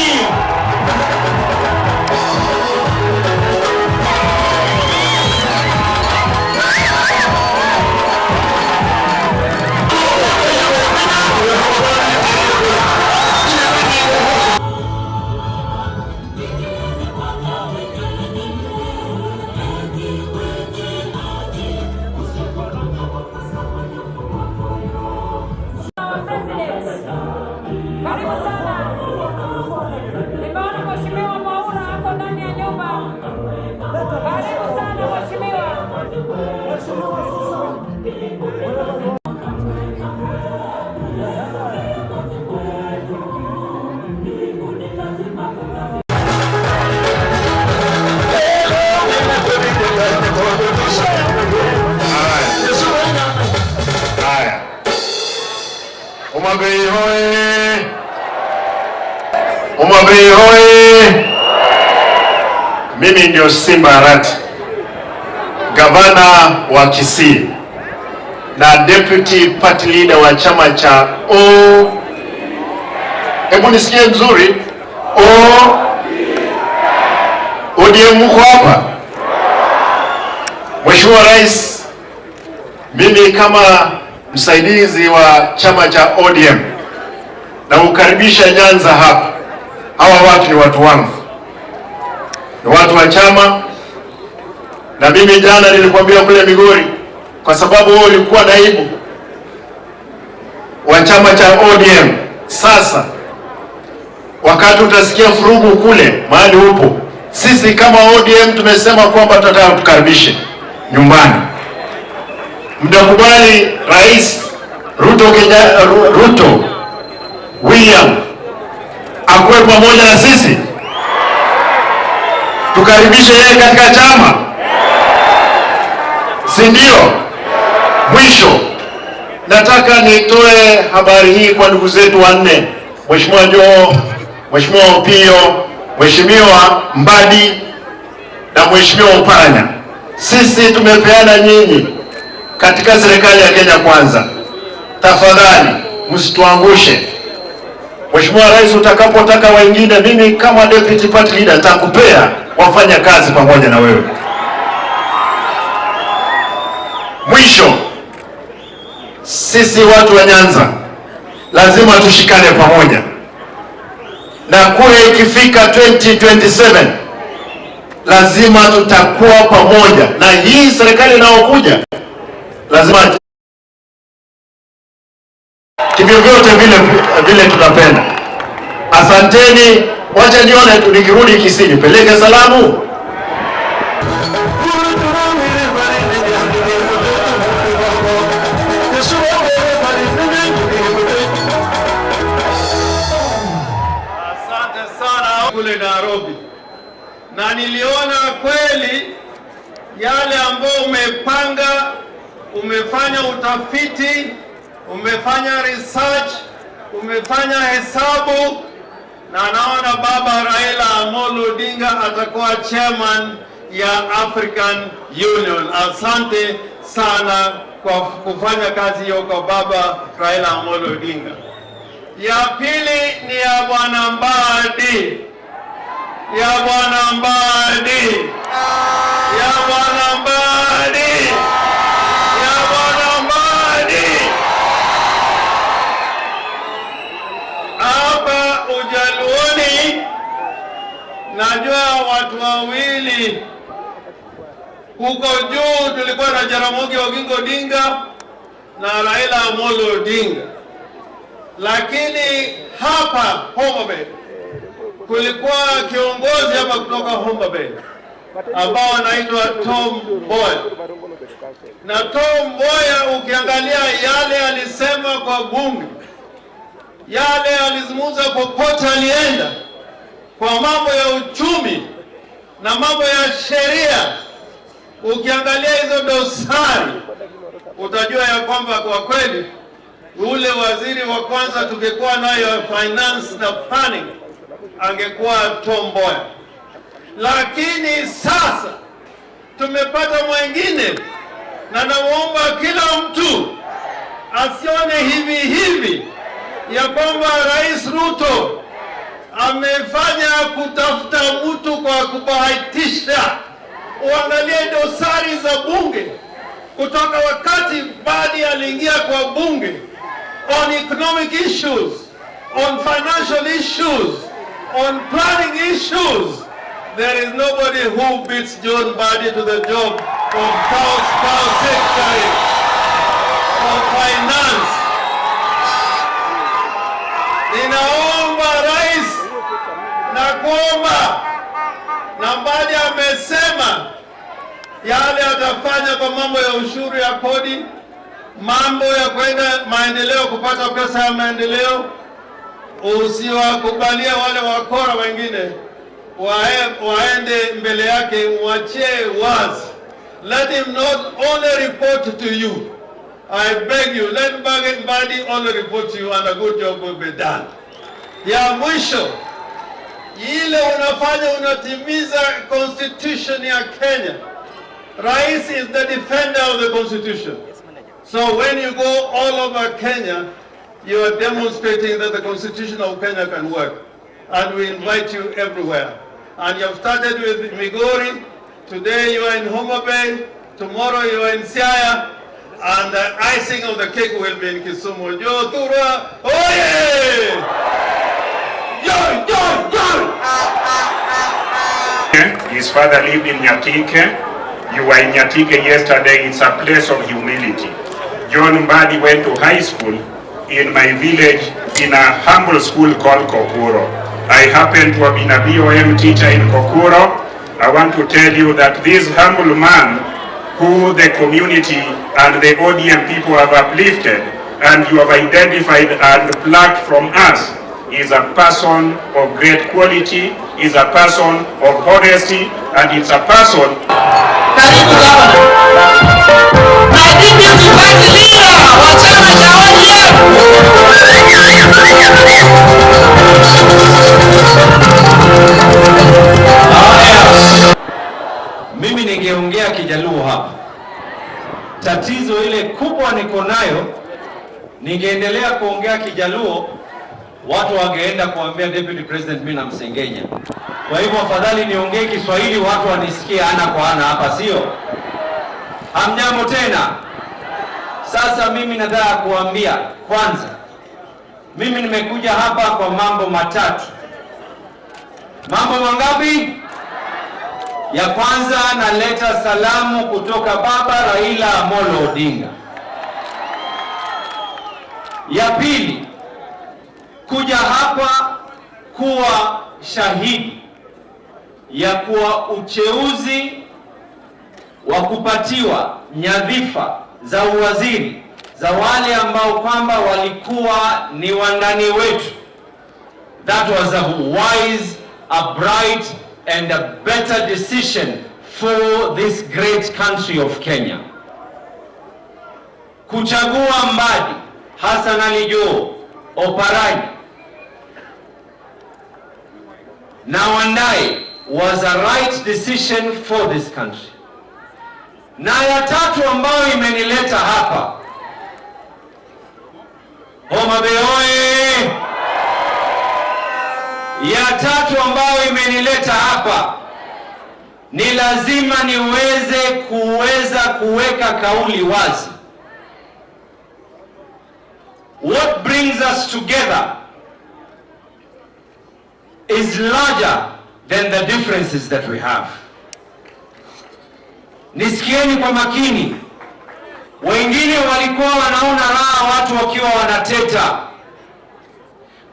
oye! Mimi ndio Simba Arati, gavana wa Kisii na deputy party leader wa chama cha hebu nisikie vizuri, ODM. Mko hapa? Mheshimiwa Rais, mimi kama msaidizi wa chama cha ODM na ukaribisha Nyanza hapa. Hawa watu ni watu wangu, ni watu wa chama, na mimi jana nilikwambia kule Migori, kwa sababu wewe ulikuwa naibu wa chama cha ODM. Sasa wakati utasikia furugu kule mahali upo, sisi kama ODM tumesema kwamba tutataka tukaribishe nyumbani. Mtakubali Rais Ruto William akuwe pamoja na sisi, tukaribishe yeye katika chama, si ndio? Mwisho nataka nitoe habari hii kwa ndugu zetu wanne, Mheshimiwa Joho, Mheshimiwa Opiyo, Mheshimiwa Mbadi na Mheshimiwa Oparanya. Sisi tumepeana nyinyi katika serikali ya Kenya Kwanza. Tafadhali msituangushe. Mheshimiwa Rais, utakapotaka wengine, mimi kama deputy party leader nitakupea wafanya kazi pamoja na wewe. Mwisho, sisi watu wa Nyanza lazima tushikane pamoja, na kura ikifika 2027 lazima tutakuwa pamoja, na hii serikali inayokuja lazima kivyovyote vile tutapenda. Asanteni, wacha nione tu nikirudi Kisii nipeleke salamu. Asante sana kule Nairobi, na niliona kweli yale ambayo umepanga, umefanya utafiti, umefanya research, umefanya hesabu, na naona baba Raila Amolo Odinga atakuwa chairman ya African Union. Asante sana kwa kufanya kazi hiyo kwa baba Raila Amolo Odinga. Ya pili ni ya Bwana Mbadi. Ya Bwana Mbadi. Ya Bwana Mbadi. Ya Bwana Mbadi. Hapa Ujaluoni najua watu wawili huko juu, tulikuwa na Jaramogi Oginga Odinga na Raila Amolo Odinga, lakini hapa Homa Bay kulikuwa kiongozi hapa kutoka Homa Bay ambao anaitwa Tom Mboya. Na Tom Mboya ukiangalia yale alisema kwa bunge, yale alizungumza popote alienda, kwa mambo ya uchumi na mambo ya sheria, ukiangalia hizo dosari utajua ya kwamba kwa kweli ule waziri wa kwanza tungekuwa nayo finance na planning angekuwa Tom Mboya. Lakini sasa tumepata mwingine, na naomba kila mtu asione hivi ya kwamba Rais Ruto amefanya kutafuta mtu kwa kubahatisha. Uangalie dosari za bunge kutoka wakati Mbadi aliingia kwa bunge, on economic issues, on financial issues, on planning issues. There is nobody who beats John Mbadi to the job of Power Secretary of Finance. Ninaomba Rais na kuomba, na Mbadi amesema yale atafanya kwa mambo ya ushuru ya kodi, mambo ya kwenda maendeleo, kupata pesa ya maendeleo. Usiwakubalia wale wakora wengine waende mbele yake, mwachie wazi. Let him not only report to you. I beg you, let Mbadi only report to you and a good job will be done. Ya mwisho, ile unafanya unatimiza constitution ya Kenya. Rais is the defender of the constitution. So when you go all over Kenya, you are demonstrating that the constitution of Kenya can work. And we invite you everywhere. And you have started with Migori. Today you are in Homa Bay. Tomorrow you are in Siaya. And the icing of the cake will be in Kisumu. Joe Tura, oye! Joy, joy, joy! His father lived in Nyatike. You were in Nyatike yesterday. It's a place of humility. John Mbadi went to high school in my village in a humble school called Kokuro. I happen to have been a BOM teacher in Kokuro. I want to tell you that this humble man who the community and the ODM people have uplifted and you have identified and plucked from us is a person of great quality, is a person of honesty, and it's a person. Karibu Mimi ningeongea Kijaluo hapa. Tatizo ile kubwa niko nayo, ningeendelea kuongea Kijaluo, watu wangeenda kuambia Deputy President mimi namsengenya. Kwa hivyo afadhali niongee Kiswahili watu wanisikie ana kwa ana hapa, sio? Hamjambo tena. Sasa mimi nataka kuambia kwanza, mimi nimekuja hapa kwa mambo matatu. Mambo mangapi? Ya kwanza, naleta salamu kutoka baba Raila Amolo Odinga. Ya pili, kuja hapa kuwa shahidi ya kuwa uteuzi wa kupatiwa nyadhifa za uwaziri za wale ambao kwamba walikuwa ni wandani wetu. That was a wise, a bright and a better decision for this great country of Kenya. Kuchagua Mbadi, Hassan Ali Joho, Oparanya na Wandai was a right decision for this country. Na ya tatu ambayo imenileta hapa, Homa Bay oye! Ya tatu ambayo imenileta hapa, ni lazima niweze kuweka kauli wazi. What brings us together is larger than the differences that we have. Nisikieni kwa makini. Wengine walikuwa wanaona raha watu wakiwa wanateta.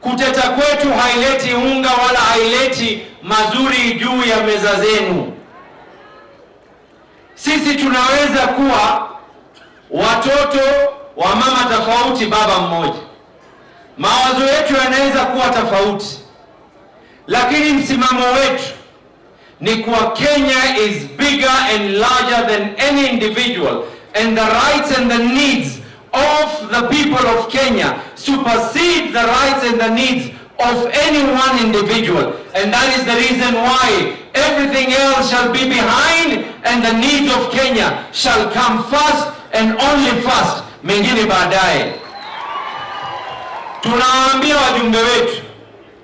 Kuteta kwetu haileti unga wala haileti mazuri juu ya meza zenu. Sisi tunaweza kuwa watoto wa mama tofauti baba mmoja. Mawazo yetu yanaweza kuwa tofauti. Lakini msimamo wetu ni kuwa Kenya is bigger and larger than any individual, and the rights and the needs of the people of Kenya supersede the rights and the needs of any one individual. And that is the reason why everything else shall be behind and the needs of Kenya shall come first and only first, mengine baadaye. Tunawaambia wajumbe wetu,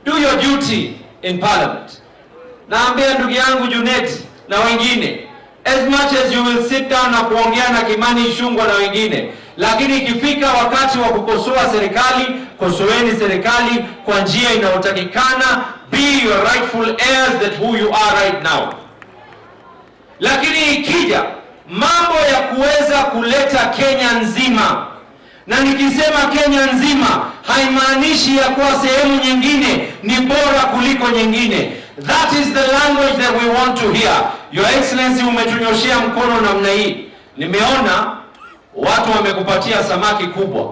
do your duty in parliament. Naambia ndugu yangu Junet na wengine, as much as you will sit down na kuongea na Kimani Ichung'wah na wengine, lakini ikifika wakati wa kukosoa serikali, kosoeni serikali kwa njia inayotakikana. Be your rightful heirs that who you are right now. Lakini ikija mambo ya kuweza kuleta Kenya nzima, na nikisema Kenya nzima haimaanishi ya kuwa sehemu nyingine ni bora kuliko nyingine. That is the language that we want to hear. Your Excellency, umetunyoshea mkono namna hii. Nimeona watu wamekupatia samaki kubwa.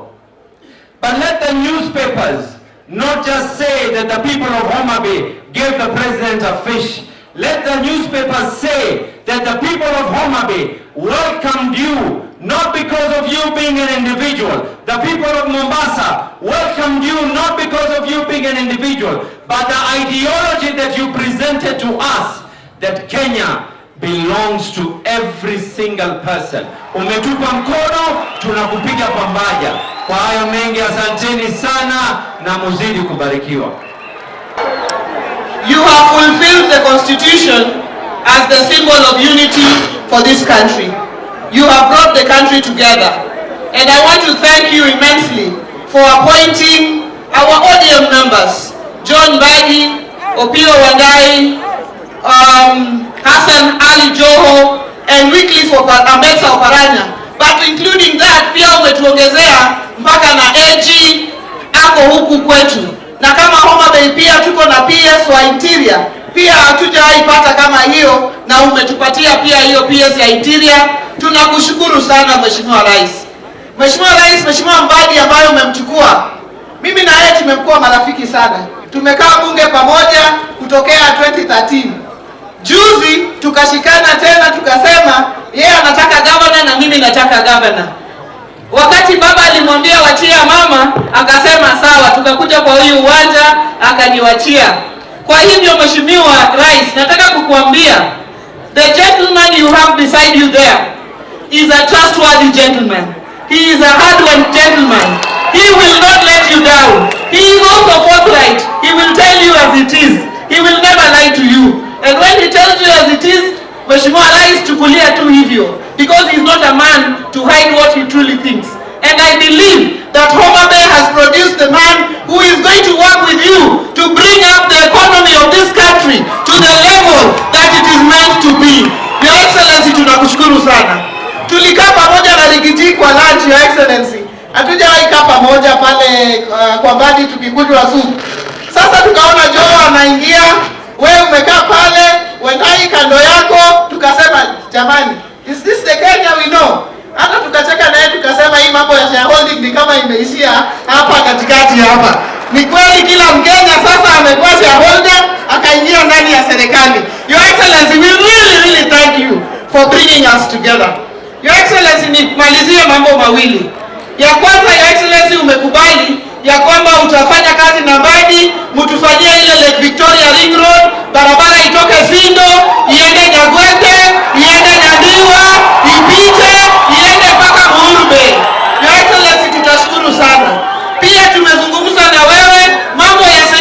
But let the newspapers not just say that the people of Homa Bay gave the president a fish. Let the newspapers say that the people of Homa Bay welcomed you, not because of you being an individual. The people of Mombasa welcomed you not because of you being an individual, but the ideology that you presented to us, that Kenya belongs to every single person. Umetupa mkono, tunakupiga pamoja. Kwa hayo mengi, asanteni sana na muzidi kubarikiwa. You have fulfilled the constitution as the symbol of unity for this country. You have brought the country together. And I want to thank you immensely for appointing our ODM members, John Mbadi, Opiyo Wandayi, Hassan Ali Joho, and Wycliffe Ambetsa Oparanya. But including that, pia umetuongezea mpaka na AG ako huku kwetu. Na kama Homa Bay pia tuko na PS wa interior, pia hatujaipata kama hiyo, na umetupatia pia hiyo PS ya interior. Tunakushukuru sana Mheshimiwa Rais. Mheshimiwa Rais, Mheshimiwa Mbadi ambaye umemchukua, mimi na yeye tumekuwa marafiki sana. Tumekaa bunge pamoja kutokea 2013. Juzi tukashikana tena tukasema yeye anataka governor na mimi nataka governor. Wakati baba alimwambia wachia mama, akasema sawa, tukakuja kwa huyu uwanja akaniwachia. Kwa hivyo Mheshimiwa Rais, nataka kukuambia the gentleman you have beside you there is a trustworthy gentleman. He is a hard-working gentleman. He will not let you down. He is also forthright. He will tell you as it is. He will never lie to you. And when he tells you as it is, Mheshimiwa Rais, chukulia tu hivyo, because he is not a man to hide what he truly thinks. And I believe that Homa Bay has produced the man who is going to work with you to bring up the economy of this country to the level that it is meant to be. Your Excellency, tunakushukuru sana. Tulikaa pamoja na Rigiji kwa lunch, Your Excellency. Hatujawahi kaa pamoja pale kwa Mbadi tukikunywa supu. Sasa tukaona Joho anaingia, wewe umekaa pale, Wandayi kando yako, tukasema jamani, is this the Kenya we know? Hata tukacheka naye tukasema hii mambo ya shareholding ni kama imeishia hapa katikati hapa. Ni kweli kila Mkenya sasa amekuwa shareholder, akaingia ndani ya serikali. Your Excellency, we really thank you for bringing us together. Your Excellency, nimalizie mambo mawili. Ya kwanza, Your Excellency, umekubali ya kwamba utafanya kazi na Mbadi, mtufanyie ile Lake Victoria Ring Road, barabara itoke Sindo, iende Nyagwete,